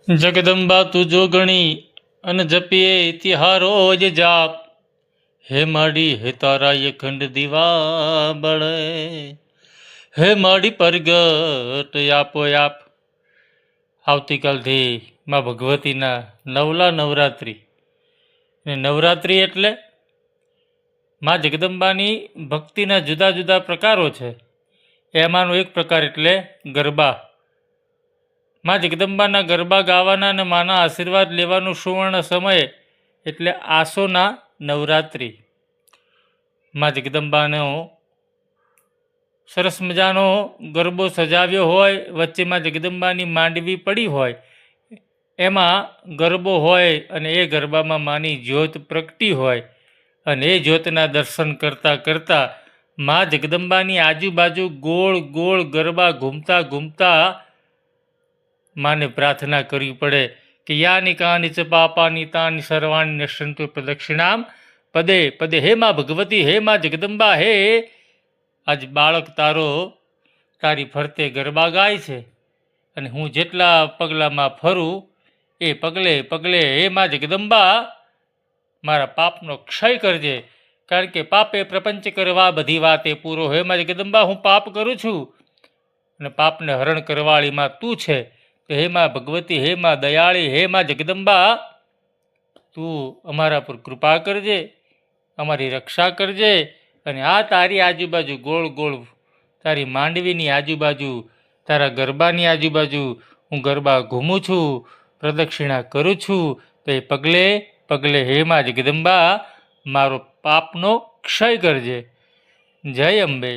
જગદંબા તું જોગણી અને જપીએ તિહારો જ જાપ, હે માડી હે તારા અખંડ દીવા બળે, હે માડી પરગટ આપો આપ. આવતીકાલથી માં ભગવતીના નવલા નવરાત્રિ. ને નવરાત્રિ એટલે માં જગદંબાની ભક્તિના જુદા જુદા પ્રકારો છે. એમાંનો એક પ્રકાર એટલે ગરબા. માં જગદંબાના ગરબા ગાવાના અને માના આશીર્વાદ લેવાનો સુવર્ણ સમય એટલે આસોના નવરાત્રિ. માં જગદંબાનો સરસ મજાનો ગરબો સજાવ્યો હોય, વચ્ચે માં જગદંબાની માંડવી પડી હોય, એમાં ગરબો હોય અને એ ગરબામાં માની જ્યોત પ્રગટી હોય અને એ જ્યોતના દર્શન કરતાં કરતાં માં જગદંબાની આજુબાજુ ગોળ ગોળ ગરબા ઘૂમતા ઘૂમતા માને પ્રાર્થના કરવી પડે કે યાની કાની ચ પાપાની તાની સર્વાણી નશ્યંતુ પ્રદક્ષિણામ પદે પદે. હે માં ભગવતી, હે માં જગદંબા, હે આજ બાળક તારી ફરતે ગરબા ગાય છે અને હું જેટલા પગલામાં ફરું એ પગલે પગલે હે માં જગદંબા મારા પાપનો ક્ષય કરજે, કારણ કે પાપે પ્રપંચ કરવા બધી વાતે પૂરો. હે માં જગદંબા, હું પાપ કરું છું અને પાપને હરણ કરવાળીમાં તું છે. તો હે માં ભગવતી, હે માં દયાળી, હે માં જગદંબા, તું અમારા પર કૃપા કરજે, અમારી રક્ષા કરજે. અને આ તારી આજુબાજુ ગોળ ગોળ તારી માંડવીની આજુબાજુ, તારા ગરબાની આજુબાજુ હું ગરબા ઘૂમું છું, પ્રદક્ષિણા કરું છું. તો એ પગલે પગલે હે માં જગદંબા મારો પાપનો ક્ષય કરજે. જય અંબે.